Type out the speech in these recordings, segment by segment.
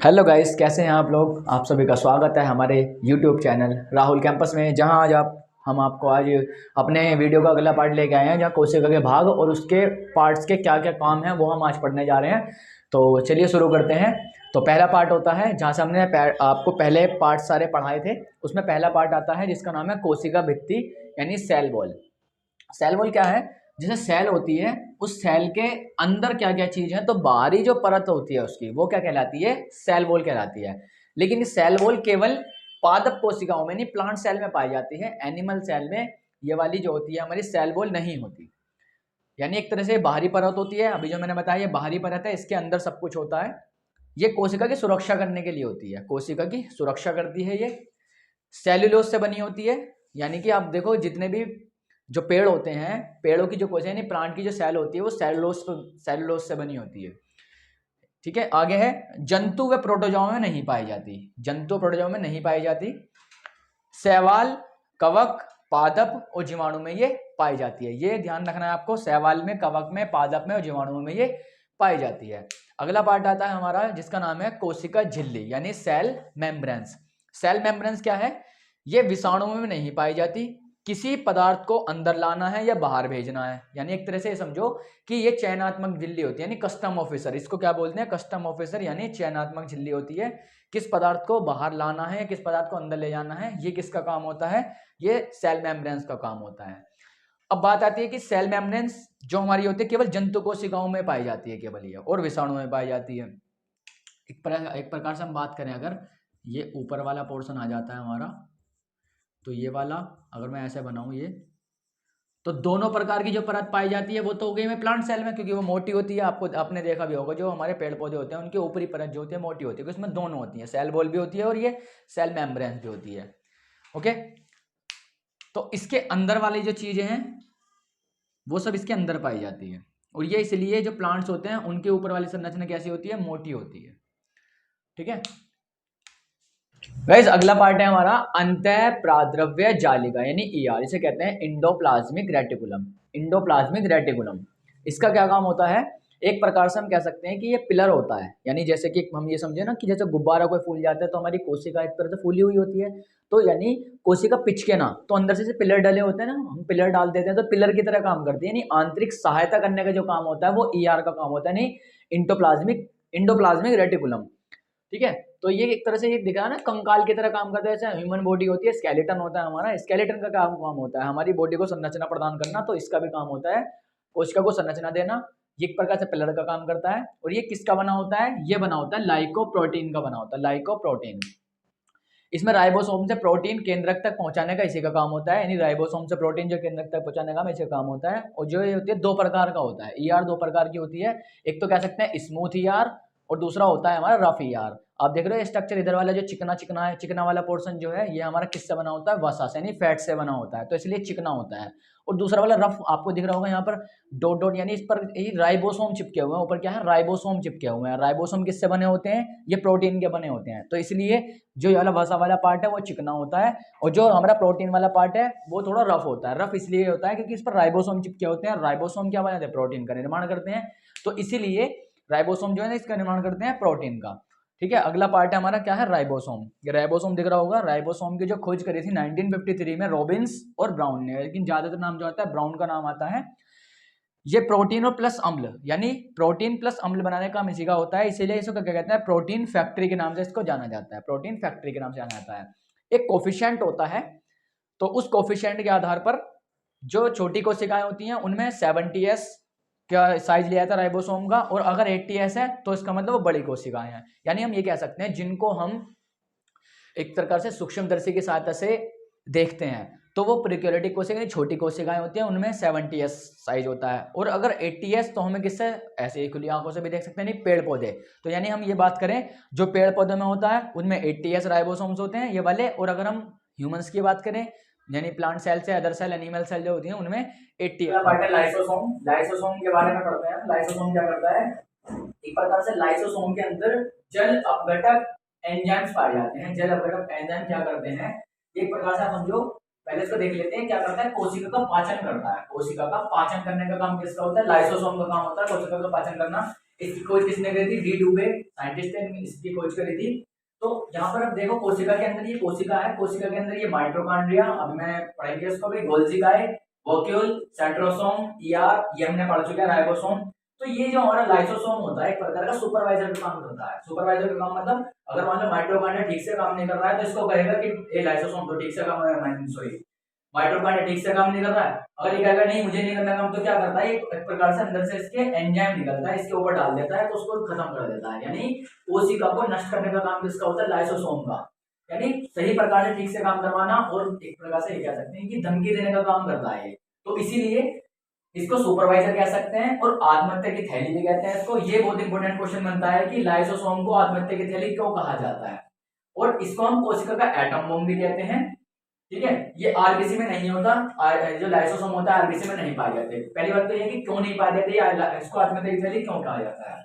Hello guys, कैसे हैं आप लोग। आप सभी का स्वागत है हमारे यूट्यूब चैनल राहुल कैंपस में, जहां आज हम आपको आज अपने वीडियो का अगला पार्ट लेके आए हैं, जहां कोशिका के भाग और उसके पार्ट्स के क्या क्या काम हैं वो हम आज पढ़ने जा रहे हैं। तो चलिए शुरू करते हैं। तो पहला पार्ट होता है जहाँ से हमने आपको पहले पार्ट सारे पढ़ाए थे, उसमें पहला पार्ट आता है जिसका नाम है कोशिका भित्ति यानी सेल वॉल। सेल वॉल क्या है? जैसे सेल होती है, उस सेल के अंदर क्या क्या चीज है, तो बाहरी जो परत होती है उसकी वो क्या कहलाती है? सेल वॉल कहलाती है। लेकिन ये सेल वॉल केवल पादप कोशिकाओं में नहीं, प्लांट सेल में पाई जाती है। एनिमल सेल में ये वाली जो होती है हमारी सेल वॉल नहीं होती। यानी एक तरह से बाहरी परत होती है, अभी जो मैंने बताया ये बाहरी परत है, इसके अंदर सब कुछ होता है। ये कोशिका की सुरक्षा करने के लिए होती है, कोशिका की सुरक्षा करती है। ये सेल्यूलोज से बनी होती है। यानी कि आप देखो जितने भी जो पेड़ होते हैं, पेड़ों की जो कोशिका यानी प्लांट की जो सेल होती है वो सेलुलोज से बनी होती है। ठीक है, आगे है जंतु व प्रोटोजोआ में नहीं पाई जाती। जंतु प्रोटोजोआ में नहीं पाई जाती। शैवाल, कवक, पादप और जीवाणु में ये पाई जाती है। ये ध्यान रखना है आपको, शैवाल में, कवक में, पादप में और जीवाणु में ये पाई जाती है। अगला पार्ट आता है हमारा जिसका नाम है कोशिका झिल्ली यानी सेल मेम्ब्रेन्स। सेल मेम्ब्रेन्स क्या है? ये विषाणुओं में नहीं पाई जाती। किसी पदार्थ को अंदर लाना है या बाहर भेजना है, यानी एक तरह से समझो कि ये चयनात्मक झिल्ली होती है, यानी कस्टम ऑफिसर। इसको क्या बोलते हैं? कस्टम ऑफिसर, यानी चयनात्मक झिल्ली होती है। किस पदार्थ को बाहर लाना है, किस पदार्थ को अंदर ले जाना है, ये किसका काम होता है? ये सेल मेम्ब्रेन्स का काम होता है। अब बात आती है कि सेल मेम्ब्रेन्स जो हमारी होती है केवल जंतु कोशिकाओं में पाई जाती है, केवल ये, और विषाणु में पाई जाती है। एक प्रकार से हम बात करें, अगर ये ऊपर वाला पोर्शन आ जाता है हमारा, तो ये वाला अगर मैं ऐसे बनाऊं ये, तो दोनों प्रकार की जो परत पाई जाती है वो तो हो गई में प्लांट सेल में, क्योंकि वो मोटी होती है। आपको आपने देखा भी होगा जो हमारे पेड़ पौधे होते हैं उनकी ऊपरी परत जो होती है मोटी होती है, उसमें दोनों होती है, सेल वॉल भी होती है और ये सेल मेम्ब्रेन भी होती है। ओके, तो इसके अंदर वाली जो चीजें हैं वो सब इसके अंदर पाई जाती है, और ये इसलिए जो प्लांट्स होते हैं उनके ऊपर वाली संरचना कैसी होती है? मोटी होती है। ठीक है गाइस, अगला पार्ट है हमारा अंतः प्राद्रव्य जालिका यानी ईआर। इसे कहते हैं इंडोप्लाज्मिक रेटिकुलम। इंडोप्लाज्मिक रेटिकुलम, इसका क्या काम होता है? एक प्रकार से हम कह सकते हैं कि ये पिलर होता है। यानी जैसे कि हम ये समझे ना कि जैसे गुब्बारा कोई फूल जाता है तो हमारी कोशिका एक तरह से फूली हुई होती है, तो यानी कोशिका पिचके ना, तो अंदर से पिलर डले होते हैं ना, हम पिलर डाल देते हैं तो पिलर की तरह काम करती है। यानी आंतरिक सहायता करने का जो काम होता है वो ईआर का काम होता है, यानी इंडोप्लाज्मिक रेटिकुलम। ठीक है, तो ये एक तरह से ये दिखा ना कंकाल की तरह काम करता है। जैसे ह्यूमन बॉडी होती है, स्केलेटन होता है हमारा, स्केलेटन का काम होता है हमारी बॉडी को संरचना प्रदान करना, तो इसका भी काम होता है कोशिका को संरचना देना। ये एक प्रकार से पिलर का काम करता है। और ये किसका बना होता है? ये बना होता है लाइकोप्रोटीन का बना होता है, लाइकोप्रोटीन। इसमें राइबोसोम से प्रोटीन केंद्रक तक पहुंचाने का इसी का काम होता है, यानी राइबोसोम से प्रोटीन जो केंद्रक तक पहुंचाने का इसी का काम होता है। और जो ये होती है दो प्रकार का होता है, ईआर दो प्रकार की होती है। एक तो कह सकते हैं स्मूथ ईआर और दूसरा होता है हमारा रफ ईआर। आप देख रहे हो स्ट्रक्चर, इधर वाला जो चिकना चिकना है, चिकना वाला पोर्शन जो है ये हमारा किससे बना होता है? वसा से, यानी फैट से बना होता है, तो इसलिए चिकना होता है। और दूसरा वाला रफ आपको दिख रहा होगा यहाँ पर डॉट डॉट, यानी इस पर राइबोसोम चिपके हुए हैं, ऊपर क्या है? राइबोसोम चिपके हुए हैं। राइबोसोम किससे बने होते हैं? ये प्रोटीन के बने होते हैं, तो इसलिए जो वाला वसा वाला पार्ट है वो चिकना होता है, और जो हमारा प्रोटीन वाला पार्ट है वो थोड़ा रफ होता है। रफ इसलिए होता है क्योंकि इस पर राइबोसोम चिपके होते हैं। राइबोसोम क्या बनाते हैं? प्रोटीन का निर्माण करते हैं, तो इसीलिए राइबोसोम जो है ना इसका निर्माण करते हैं प्रोटीन का। ठीक है, अगला पार्ट है हमारा क्या है? राइबोसोम। ये राइबोसोम दिख रहा होगा। राइबोसोम की जो खोज करी थी 1953 में रॉबिन्स और ब्राउन ने, लेकिन ज्यादातर नाम जो आता है ब्राउन का नाम आता है। ये प्रोटीन और प्लस अम्ल, यानी प्रोटीन प्लस अम्ल बनाने का काम इसी का होता है, इसीलिए इसको क्या कहते हैं? प्रोटीन फैक्ट्री के नाम से इसको जाना जाता है, प्रोटीन फैक्ट्री के नाम से जाना जाता है। एक कोफिशिएंट होता है, तो उस कोफिशिएंट के आधार पर जो छोटी कोशिकाएं होती हैं उनमें 70s का साइज लिया था राइबोसोम का, और अगर 80s है तो इसका मतलब वो बड़ी कोशिकाएं हैं। यानी हम ये कह सकते हैं जिनको हम एक प्रकार से सूक्ष्मदर्शी की सहायता से देखते हैं, तो वो प्रोकैरियोटिक कोशिकाएं छोटी कोशिकाएं होती हैं, उनमें 70s साइज होता है। और अगर 80s तो हमें किससे? ऐसे ही खुली आंखों से भी देख सकते हैं, नहीं पेड़ पौधे। तो यानी हम ये बात करें जो पेड़ पौधों में होता है उनमें 80s राइबोसोम्स होते हैं ये वाले, और अगर हम ह्यूमंस की बात करें यानी प्लांट सेल से अदर सेल एनिमल सेल जो होती हैं उनमें 80s पार्ट है। लाइसोसोम, लाइसोसोम के बारे में पढ़ते हैं। लाइसोसोम क्या करता है? एक प्रकार से लाइसोसोम के अंदर जल अपघटक एंजाइम्स पाए जाते हैं। जल अपघटक एंजाइम क्या करते हैं? एक प्रकार से समझो पहले इसको देख लेते हैं क्या करता है। कोशिका का पाचन करता है। कोशिका का पाचन करने का काम किसका होता है? लाइसोसोम का काम होता है कोशिका का पाचन करना। इसकी खोज किसने करी थी? डी डुबे साइंटिस्ट ने इसकी खोज करी थी। तो यहाँ पर अब देखो कोशिका के अंदर ये कोशिका है, कोशिका के अंदर ये माइटोकॉन्ड्रिया, अब मैं पढ़ेंगे इसको भी, गोल्जी काय, वोक्यूल, सेंट्रोसोम, ईआर, ये हमने पढ़ चुके हैं, राइबोसोम। तो ये जो हमारा लाइसोसोम होता है एक प्रकार का सुपरवाइजर का काम करता है। सुपरवाइजर का काम मतलब अगर मान लो माइटोकॉन्ड्रिया ठीक से काम नहीं कर रहा है तो इसको कहेगा कि ये लाइसोसोम तो ठीक से काम सॉरी माइटोकॉन्ड्रिया ठीक से काम नहीं कर रहा है। अगर ये कहेगा नहीं मुझे नहीं करना काम, तो क्या करता है एक प्रकार से अंदर से इसके एंजाइम निकलता है, इसके ऊपर डाल देता है तो उसको खत्म कर देता है। यानी कोशिका को नष्ट करने का काम किसका होता है? लाइसोसोम का। यानी सही प्रकार से ठीक से काम करवाना और एक प्रकार से ये कह सकते हैं कि धमकी देने का काम करता है। तो इसीलिए इसको सुपरवाइजर कह सकते हैं और आत्महत्या की थैली भी कहते हैं इसको। ये बहुत इंपॉर्टेंट क्वेश्चन बनता है कि लाइसोसोम को आत्महत्या की थैली क्यों कहा जाता है। और इसको हम कोशिका का एटम बम भी कहते हैं। ठीक है, ये आरबीसी में नहीं होता, जो लाइसोसोम होता है आरबीसी में नहीं पाए जाते। पहली बात तो ये कि क्यों नहीं पाए जाते, इसको आत्महत्या की थैली क्यों कहा जाता है।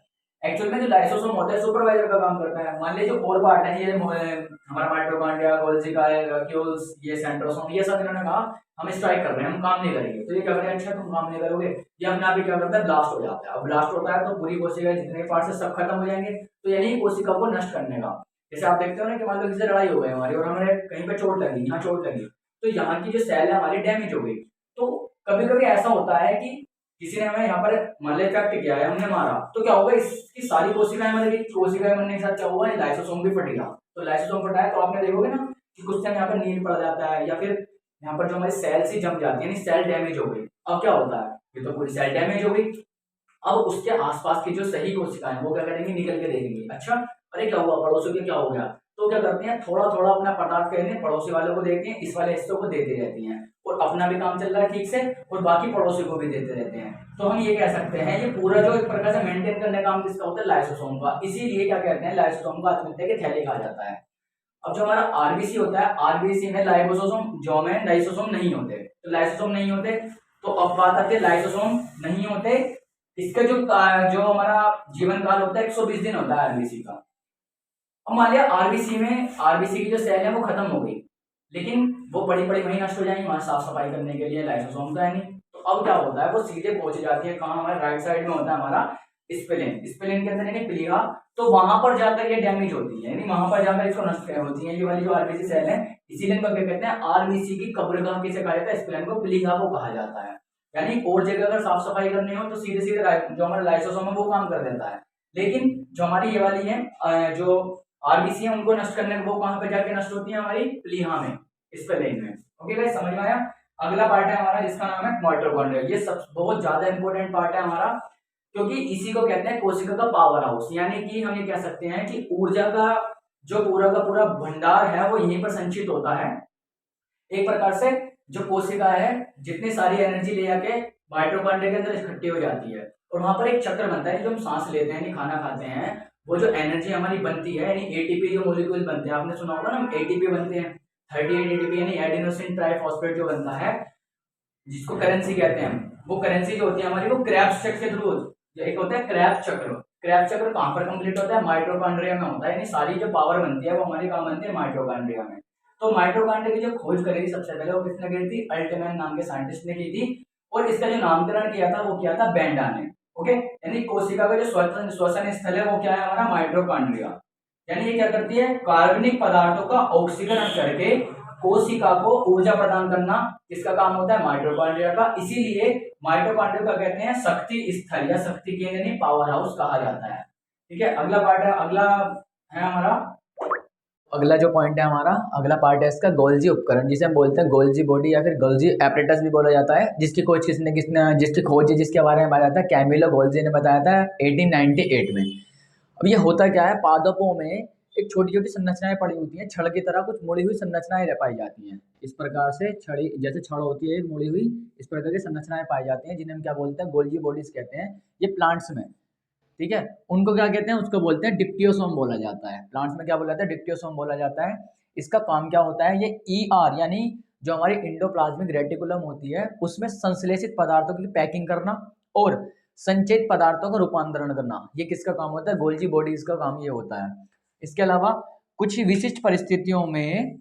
एक्चुअल में जो लाइसोसोम होता है सुपरवाइजर का काम करता है। मान लीजिए जो और पार्ट है ये हमारा माइटोकॉन्ड्रिया, गोल्जी काय, वैक्यूल्स, ये सेंट्रोसोम, ये सब इन्होंने कहा हम स्ट्राइक कर रहे हैं, हम काम नहीं करेंगे। तो ये क्या करें, अच्छा तुम काम नहीं करोगे, ये अपने आप ही क्या करता है, ब्लास्ट हो जाता है। अब ब्लास्ट होता है तो पूरी कोशिका जितने पार्ट से सब खत्म हो जाएंगे। तो यानी कोशिका को नष्ट करने का, जैसे आप देखते हो ना कि मान लो किसी से लड़ाई हो गई हमारी और हमें कहीं पे चोट लगी, यहाँ चोट लगी, तो यहाँ की जो सेल है हमारी डैमेज हो गई। तो कभी कभी ऐसा होता है कि किसी ने हमें यहाँ पर मान लो इफेक्ट किया है, हमने मारा, तो क्या होगा, इसकी सारी कोशिकाएं मर गई। कोशिकाएं मरने के साथ क्या हुआ, लाइसोसोम भी फट गया। तो लाइसोसोम फटा है तो आपने देखोगे ना कि कुछ टाइम यहाँ पर नील पड़ जाता है, या फिर यहाँ पर जो हमारी सेल्स ही जम जाती है, यानी सेल डैमेज हो गई। अब क्या होता है, ये तो पूरी सेल डैमेज हो गई। अब उसके आसपास की जो सही कोशिकाएं वो क्या करेंगी, निकल के देखेंगी, अच्छा अरे क्या हुआ, पड़ोसियों के क्या हो गया। तो क्या करते हैं, थोड़ा थोड़ा अपना पदार्थ कहते हैं पड़ोसी वालों को देते हैं, इस वाले हिस्सों को देते रहती हैं, और अपना भी काम चल रहा है ठीक से और बाकी पड़ोसी को भी देते रहते हैं। तो हम ये कह सकते हैं ये पूरा जो एक प्रकार से मेंटेन करने का काम किसका होता है, लाइसोसोम का। इसीलिए क्या कहते हैं, लाइसोसोम को आत्महत्या की थैली कहा जाता है। अब जो हमारा आरबीसी होता है, आरबीसी में लाइसोसोम, जो में लाइसोसोम नहीं होते, तो लाइसोसोम नहीं होते, तो अब बात आती है लाइसोसोम नहीं होते, इसका जो हमारा जीवन काल होता है 120 दिन होता है आरबीसी का। अब मान लिया आरबीसी में, आरबीसी की जो सेल है वो खत्म हो गई, लेकिन वो बड़ी बड़ी वहीं नष्ट हो जाएंगी, वहां साफ सफाई करने के लिए लाइसोसोम का है नहीं। तो अब क्या होता है, वो सीधे पहुंच जाती है कहाँ, हमारे राइट साइड में होता है हमारा स्प्लेन, स्प्लेन के अंदर यानी प्लीहा। तो वहां पर जाकर ये डैमेज होती है, यानी वहां पर जाकर इसको नष्ट होती है ये वाली जो आरबीसी सेल है। इसीलिए इनको क्या कहते हैं, आरबीसी की कब्रगाह किसे कहा जाता है, स्प्लेन को, प्लीहा को कहा जाता है। यानी और जगह अगर साफ सफाई करनी हो तो सीधे सीधे जो हमारा लाइसोसोम है वो काम कर देता है। लेकिन जो हमारी ये वाली है जो आरबीसी है उनको नष्ट करने को वो कहां पे जाके नष्ट होती है, हमारी प्लीहा में, स्प्लेन में। ओके गाइस, समझ में आया। अगला पार्ट है हमारा जिसका नाम है माइटोकॉन्ड्रिया। ये सब बहुत ज्यादा इंपॉर्टेंट पार्ट है हमारा, क्योंकि इसी को कहते हैं कोशिका का पावर हाउस। यानी कि हम ये कह सकते हैं कि ऊर्जा का जो पूरा का पूरा भंडार है वो यहीं पर संचित होता है। एक प्रकार से जो कोशिका है जितनी सारी एनर्जी ले जाके माइटोकॉन्ड्रिया के अंदर इकट्ठी हो जाती है, और वहां पर एक चक्र बनता है, जो हम सांस लेते हैं, खाना खाते हैं, वो जो एनर्जी हमारी बनती है, यानी एटीपी जो मॉलिक्यूल बनते हैं, आपने सुना होगा ना एटीपी बनते हैं 38 एटीपी, यानी एडिनोसिन ट्राइफॉस्फेट जो बनता है, जिसको करेंसी कहते हैं। वो करेंसी जो होती है हमारी वो क्रेब्स चक्र के थ्रू, एक होता है क्रेब्स चक्र। क्रेब्स चक्र कहां पर कंप्लीट होता है, माइटोकॉन्ड्रिया में होता है, यानी सारी जो पावर बनती है वो हमारी कहां बनती है, माइटोकॉन्ड्रिया में। तो माइटोकॉन्ड्रिया की जो खोज करी थी सबसे पहले वो किसने की थी, अल्टमैन नाम के साइंटिस्ट ने की थी, और इसका जो नामकरण किया था वो किया था बेंडा ने। ओके, यानी कोशिका का जो श्वसन स्थल है वो क्या है, हमारा माइटोकॉन्ड्रिया। यानी ये क्या करती है, कार्बनिक पदार्थों का ऑक्सीकरण करके कोशिका को ऊर्जा प्रदान करना किसका काम होता है, माइटोकॉन्ड्रिया का। इसीलिए माइटोकॉन्ड्रिया का कहते हैं शक्ति स्थल या शक्ति केंद्र यानी पावर हाउस कहा जाता है। ठीक है, अगला पार्ट है, अगला है हमारा, अगला जो पॉइंट है हमारा, अगला पार्ट है इसका गोल्जी उपकरण, जिसे हम बोलते हैं गोल्जी बॉडी या फिर गोल्जी एपरेटस भी बोला जाता है, जिसकी खोज जिसकी खोज जिसके बारे में बताया था, कैमिलो गोल्जी ने बताया था 1898 में। अब ये होता क्या है, पादपों में एक छोटी छोटी संरचनाएं पड़ी होती हैं, छड़ की तरह कुछ मुड़ी हुई संरचनाएं पाई जाती हैं। इस प्रकार से छड़ी जैसे छड़ होती है एक मुड़ी हुई, इस प्रकार की संरचनाएं पाई जाती हैं, जिन्हें हम क्या बोलते हैं, गोल्जी बॉडीज कहते हैं। ये प्लांट्स में, ठीक है, उनको क्या कहते हैं, उसको बोलते हैं डिप्टियोसोम बोला जाता है। प्लांट्स में क्या बोला जाता है, डिप्टियोसोम बोला जाता है। इसका काम क्या होता है, ये ER यानी जो हमारी इंडोप्लाज्मिक रेटिकुलम होती है उसमें संश्लेषित पदार्थों की पैकिंग करना और संचयित पदार्थों का रूपांतरण करना, ये किसका काम होता है, गोल्जी बॉडीज का काम ये होता है। इसके अलावा कुछ विशिष्ट परिस्थितियों में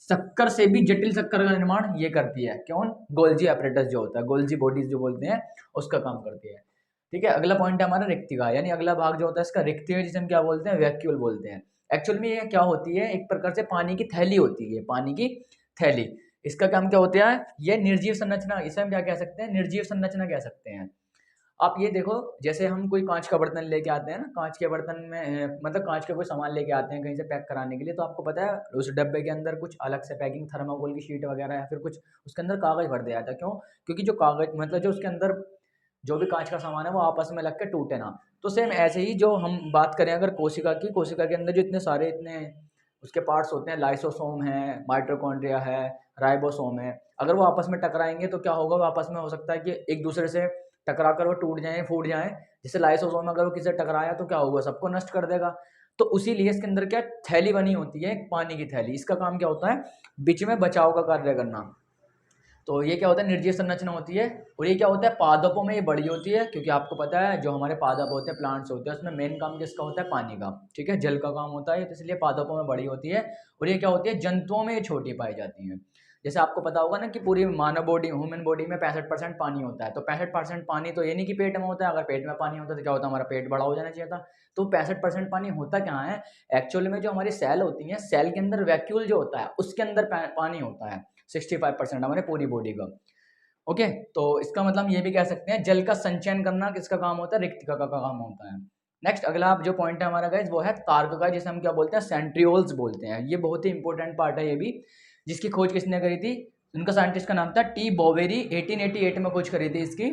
शक्कर से भी जटिल शक्कर का निर्माण ये करती है। कौन? गोल्जी एपरेटस जो होता है, गोल्जी बॉडीज जो बोलते हैं, उसका काम करती है। ठीक है, अगला पॉइंट है हमारा रिक्तिका, यानी अगला भाग जो होता है इसका रिक्तिका, जिसे हम क्या बोलते हैं? वैक्यूल बोलते हैं। एक्चुअल में ये क्या होती है? एक प्रकार से पानी की थैली होती है, पानी की थैली। इसका काम क्या होता है? ये निर्जीव संरचना, इसे हम क्या कह सकते हैं? निर्जीव संरचना कह सकते हैं। आप ये देखो, जैसे हम कोई कांच का बर्तन लेके आते हैं ना, कांच के बर्तन में मतलब कांच का कोई सामान लेके आते हैं कहीं से पैक कराने के लिए, तो आपको पता है उस डब्बे के अंदर कुछ अलग से पैकिंग, थर्माकोल की शीट वगैरह या फिर कुछ उसके अंदर कागज भर दिया जाता है। क्यों? क्योंकि जो कागज मतलब जो उसके अंदर जो भी कांच का सामान है वो आपस में लग के टूटे ना। तो सेम ऐसे ही जो हम बात करें अगर कोशिका की, कोशिका के अंदर जो इतने सारे इतने उसके पार्ट्स होते हैं, लाइसोसोम है, माइटोकॉन्ड्रिया है, राइबोसोम है, अगर वो आपस में टकराएंगे तो क्या होगा? वो आपस में हो सकता है कि एक दूसरे से टकरा कर वो टूट जाएं, फूट जाएं। जैसे लाइसोसोम अगर वो किसी से टकराया तो क्या होगा? सबको नष्ट कर देगा। तो उसी लिए इसके अंदर क्या थैली बनी होती है, एक पानी की थैली। इसका काम क्या होता है? बीच में बचाव का कार्य करना। तो ये क्या होता है? निर्जीव संरचना होती है। और ये क्या होता है? पादपों में ये बड़ी होती है, क्योंकि आपको पता है जो हमारे पादप होते हैं, प्लांट्स होते हैं, उसमें मेन काम किसका होता है? पानी का। ठीक है, जल का काम होता है, तो इसलिए पादपों में बड़ी होती है। और ये क्या होती है? जंतुओं में ये छोटी पाई जाती है। जैसे आपको पता होगा ना कि पूरी मानव बॉडी, ह्यूमन बॉडी में 65% पानी होता है। तो 65% पानी तो ये नहीं कि पेट में होता है, अगर पेट में पानी होता तो क्या होता? हमारा पेट बड़ा हो जाना चाहिए था। तो 65% पानी होता कहाँ है? एक्चुअल में जो हमारी सेल होती है, सेल के अंदर वैक्यूल जो होता है उसके अंदर पानी होता है। 65% हमारे पूरी बॉडी का। ओके, तो इसका मतलब ये भी कह सकते हैं जल का संचयन करना किसका काम होता है? रिक्तिका का काम होता है। नेक्स्ट अगला आप जो पॉइंट है हमारा गाइस, वो है तारक का, जिसे हम क्या बोलते हैं? सेंट्रियोल्स बोलते हैं। ये बहुत ही इंपॉर्टेंट पार्ट है ये भी, जिसकी खोज किसने करी थी? उनका साइंटिस्ट का नाम था टी बोवेरी। 1888 में खोज करी थी इसकी।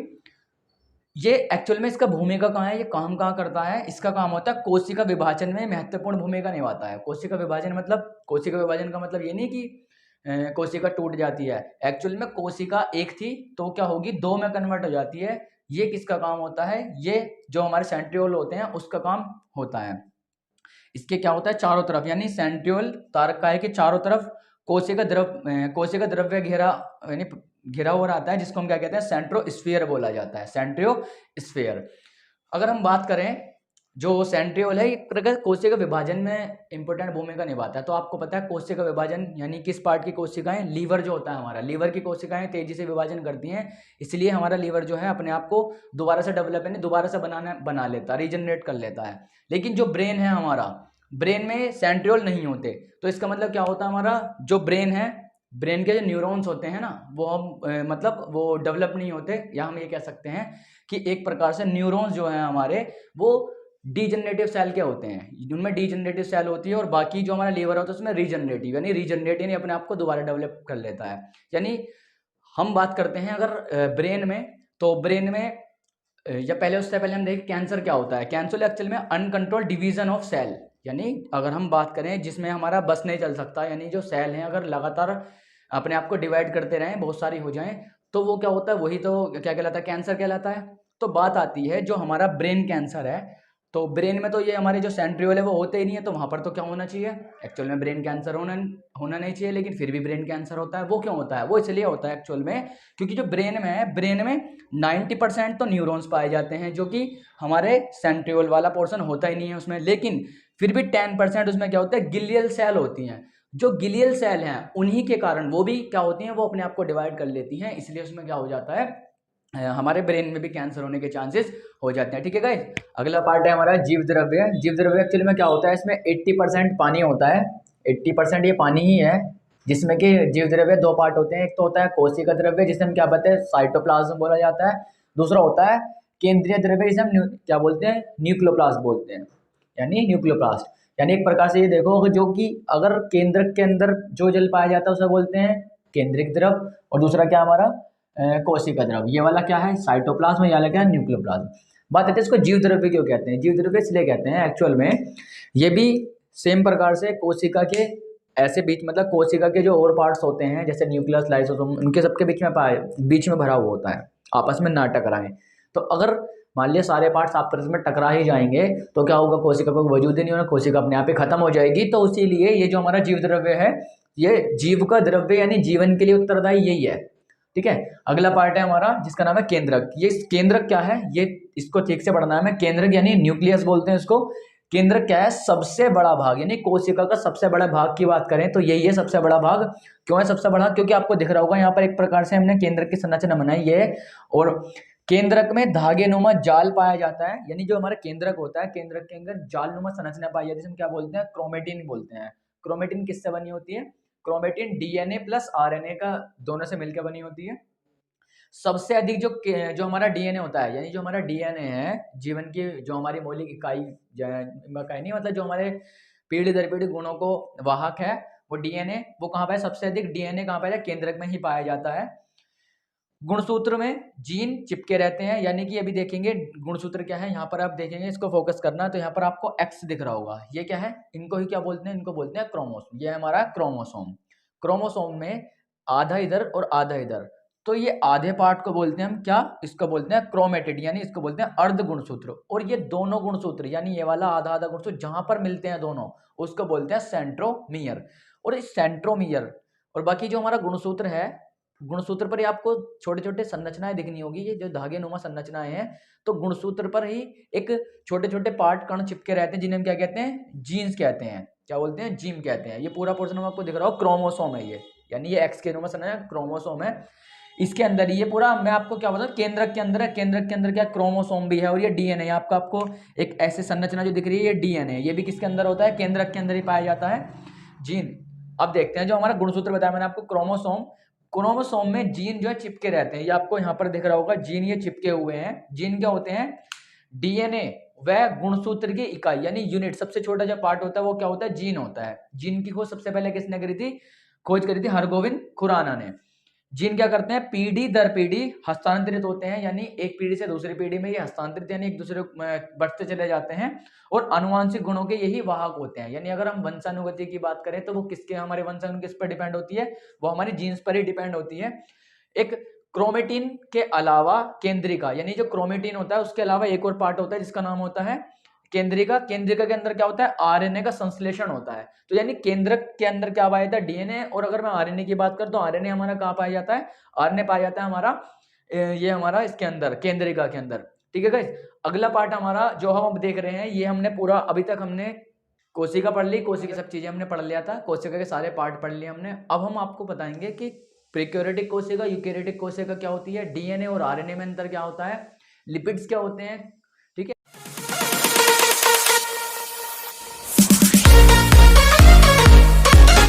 ये एक्चुअल में इसका भूमिका कहाँ है? ये काम कहाँ करता है? इसका काम होता है कोशिका विभाजन में महत्वपूर्ण भूमिका निभाता है। कोशिका विभाजन मतलब, कोशिका विभाजन का मतलब ये नहीं कि कोशिका टूट जाती है। एक्चुअल में कोशिका एक थी तो क्या होगी? दो में कन्वर्ट हो जाती है। ये किसका काम होता है? ये जो हमारे सेंट्रियोल होते हैं उसका काम होता है। इसके क्या होता है? चारों तरफ, यानी सेंट्रियोल तारकाय के चारों तरफ कोशिका द्रव्य घेरा, यानी घिरा हुआ रहता है, जिसको हम क्या कहते हैं? सेंट्रोस्फीयर बोला जाता है, सेंट्रोस्फीयर। अगर हम बात करें, जो सेंट्रियोल है एक प्रकार कोशिका विभाजन में इंपॉर्टेंट भूमिका निभाता है। तो आपको पता है कोशिका विभाजन यानी किस पार्ट की कोशिकाएं? लीवर जो होता है हमारा, लीवर की कोशिकाएं तेजी से विभाजन करती हैं, इसलिए हमारा लीवर जो है अपने आप को दोबारा से डेवलप यानी दोबारा से बना लेता है, रीजनरेट कर लेता है। लेकिन जो ब्रेन है हमारा, ब्रेन में सेंट्रियोल नहीं होते। तो इसका मतलब क्या होता है? हमारा जो ब्रेन है, ब्रेन के जो न्यूरॉन्स होते हैं ना, वो हम मतलब वो डेवलप नहीं होते, या हम ये कह सकते हैं कि एक प्रकार से न्यूरॉन्स जो है हमारे, वो डीजनरेटिव सेल के होते हैं। उनमें डीजनरेटिव सेल होती है, और बाकी जो हमारा लीवर होता है उसमें रीजनरेटिव, यानी रीजनरेट यानी अपने आप को दोबारा डेवलप कर लेता है। यानी हम बात करते हैं अगर ब्रेन में, तो ब्रेन में या पहले उससे पहले हम देखें कैंसर क्या होता है। कैंसर एक्चुअल में अनकंट्रोल्ड डिवीजन ऑफ सेल, यानी अगर हम बात करें जिसमें हमारा बस नहीं चल सकता, यानी जो सेल हैं अगर लगातार अपने आप को डिवाइड करते रहें, बहुत सारी हो जाएं, तो वो क्या होता है? वही तो क्या कहलाता है? कैंसर कहलाता है। तो बात आती है जो हमारा ब्रेन कैंसर है, तो ब्रेन में तो ये हमारे जो सेंट्रियोल है वो होते ही नहीं है, तो वहाँ पर तो क्या होना चाहिए? एक्चुअल में ब्रेन कैंसर होना नहीं चाहिए, लेकिन फिर भी ब्रेन कैंसर होता है। वो क्यों होता है? वो इसलिए होता है एक्चुअल में क्योंकि जो ब्रेन में है, ब्रेन में 90% तो न्यूरॉन्स पाए जाते हैं, जो कि हमारे सेंट्रियोल वाला पोर्शन होता ही नहीं है उसमें। लेकिन फिर भी 10% उसमें क्या होता है? गिलियल सेल होती हैं। जो गिलियल सेल हैं उन्हीं के कारण वो भी क्या होती हैं? वो अपने आप को डिवाइड कर लेती हैं, इसलिए उसमें क्या हो जाता है? हमारे ब्रेन में भी कैंसर होने के चांसेस हो जाते हैं। ठीक है गाइस, अगला पार्ट है हमारा जीव द्रव्य। जीव द्रव्य एक्चुअली में क्या होता है? इसमें 80% पानी होता है, 80% ये पानी ही है, जिसमें कि जीव द्रव्य दो पार्ट होते हैं। एक तो होता है कोशिका द्रव्य, जिसे हम क्या बोलते हैं? साइटोप्लाज्म बोला जाता है। दूसरा होता है केंद्रीय द्रव्य, जिसे हम क्या बोलते हैं? न्यूक्लियोप्लास्ट बोलते हैं, यानी न्यूक्लियोप्लास्ट। यानी एक प्रकार से ये देखो, जो कि अगर केंद्रक के अंदर जो जल पाया जाता है उसे बोलते हैं केंद्रिक द्रव, और दूसरा क्या हमारा कोशिका द्रव। ये वाला क्या है? साइटोप्लाज्म, ये वाला क्या है? न्यूक्लियोप्लाज्म। बात आती है इसको जीव द्रव्य क्यों कहते हैं? जीव द्रव्य इसलिए कहते हैं एक्चुअल में, ये भी सेम प्रकार से कोशिका के ऐसे बीच मतलब कोशिका के जो और पार्ट्स होते हैं जैसे न्यूक्लियस, लाइसोसोम, उनके सबके बीच में भरा हुआ होता है, आपस में ना टकराएं। तो अगर मान लिया सारे पार्ट्स आपस में टकरा ही जाएंगे तो क्या होगा? कोशिका को वजूद ही नहीं होगा, कोशिका अपने आप ही खत्म हो जाएगी। तो इसीलिए ये जो हमारा जीव द्रव्य है, ये जीव का द्रव्य यानी जीवन के लिए उत्तरदायी यही है। ठीक है, अगला पार्ट है हमारा जिसका नाम है केंद्रक। ये केंद्रक क्या है? ये इसको ठीक से पढ़ना है हमें। केंद्रक यानी न्यूक्लियस बोलते हैं इसको। केंद्रक क्या है? सबसे बड़ा भाग, यानी कोशिका का सबसे बड़ा भाग की बात करें तो यही है सबसे बड़ा भाग। क्यों है सबसे बड़ा? क्योंकि आपको दिख रहा होगा यहाँ पर एक प्रकार से हमने केंद्रक की संरचना बनाई है, और केंद्रक में धागेनुमा जाल पाया जाता है, यानी जो हमारा केंद्रक होता है, केंद्रक के अंदर जालनुमा संरचना पाई जाती है, जिसे हम क्या बोलते हैं? क्रोमेटिन बोलते हैं। क्रोमेटिन किससे बनी होती है? क्रोमेटिन डीएनए प्लस आरएनए का दोनों से मिलकर बनी होती है। सबसे अधिक जो हमारा डीएनए होता है, यानी जो हमारा डीएनए है जीवन की, जो हमारी मौलिक इकाई इकाई नहीं, मतलब जो हमारे पीढ़ी दर पीढ़ी गुणों को वाहक है, वो डीएनए, वो कहाँ पे है? सबसे अधिक डीएनए कहाँ पे है? केंद्रक में ही पाया जाता है। गुणसूत्र में जीन चिपके रहते हैं, यानी कि अभी देखेंगे गुणसूत्र क्या है, यहाँ पर आप देखेंगे, इसको फोकस करना, तो यहाँ पर आपको एक्स दिख रहा होगा, ये क्या है? इनको ही क्या बोलते हैं? इनको बोलते हैं क्रोमोसोम। ये है हमारा क्रोमोसोम। क्रोमोसोम में आधा इधर और आधा इधर, तो ये आधे पार्ट को बोलते हैं हम क्या? इसको बोलते हैं क्रोमेटिड, यानी इसको बोलते हैं अर्ध गुणसूत्र। और ये दोनों गुणसूत्र, यानी ये वाला आधा आधा गुणसूत्र जहां पर मिलते हैं दोनों, उसको बोलते हैं सेंट्रोमियर। और इस सेंट्रोमियर और बाकी जो हमारा गुणसूत्र है, गुणसूत्र पर ही आपको छोटे छोटे संरचनाएं दिखनी होगी, ये जो धागे नुमा संरचनाएं हैं, तो गुणसूत्र पर ही एक छोटे छोटे पार्ट कण चिपके रहते हैं, जिन्हें हम क्या कहते हैं? जीन्स कहते हैं। क्या बोलते हैं? जीन कहते हैं। ये पूरा पोर्शन आपको दिख रहा हो, क्रोमोसोम है ये, यानी ये एक्स के नुमा संरचना क्रोमोसोम है। इसके अंदर ये पूरा मैं आपको क्या बताऊं, केंद्रक के अंदर है, केंद्रक के अंदर क्या क्रोमोसोम भी है, और ये डीएनए, आपको एक ऐसी संरचना जो दिख रही है, ये डीएनए, ये भी किसके अंदर होता है? केंद्रक के अंदर ही पाया जाता है, जीन। अब देखते हैं जो हमारा गुणसूत्र बताया मैंने आपको, क्रोमोसोम। क्रोमोसोम में जीन जो है चिपके रहते हैं, ये आपको यहाँ पर दिख रहा होगा, जीन ये चिपके हुए हैं। जीन क्या होते हैं? डीएनए वह गुणसूत्र की इकाई, यानी यूनिट, सबसे छोटा जो पार्ट होता है वो क्या होता है? जीन होता है। जीन की खोज सबसे पहले किसने करी थी? खोज करी थी हरगोविंद खुराना ने। जीन क्या करते हैं? पीढ़ी दर पीढ़ी हस्तांतरित होते हैं, यानी एक पीढ़ी से दूसरी पीढ़ी में ये हस्तांतरित, यानी एक दूसरे बढ़ते चले जाते हैं, और आनुवांशिक गुणों के यही वाहक होते हैं। यानी अगर हम वंशानुगति की बात करें तो वो किसके, हमारे वंशाणु किस पर डिपेंड होती है? वो हमारी जीन्स पर ही डिपेंड होती है। एक क्रोमेटिन के अलावा केंद्रिका, यानी जो क्रोमेटिन होता है उसके अलावा एक और पार्ट होता है जिसका नाम होता है केंद्रिका। केंद्रिका के अंदर क्या होता है? आरएनए का संश्लेषण होता है। तो यानी केंद्रक के अंदर क्या पाया जाता है? डीएनए। और अगर मैं आरएनए की बात करूं तो आरएनए हमारा कहाँ पाया जाता है? आरएनए पाया जाता है हमारा ये हमारा इसके अंदर, केंद्रिका के अंदर। ठीक है गाइस, अगला पार्ट हमारा जो हम अब देख रहे हैं, ये हमने पूरा अभी तक हमने कोशिका पढ़ ली, कोशिका सब चीजें हमने पढ़ लिया था, कोशिका के सारे पार्ट पढ़ लिए हमने। अब हम आपको बताएंगे कि प्रीक्योरेटिक कोशिका, यूकेरियोटिक कोशिका क्या होती है, डीएनए और आरएनए में अंतर क्या होता है, लिपिड्स क्या होते हैं,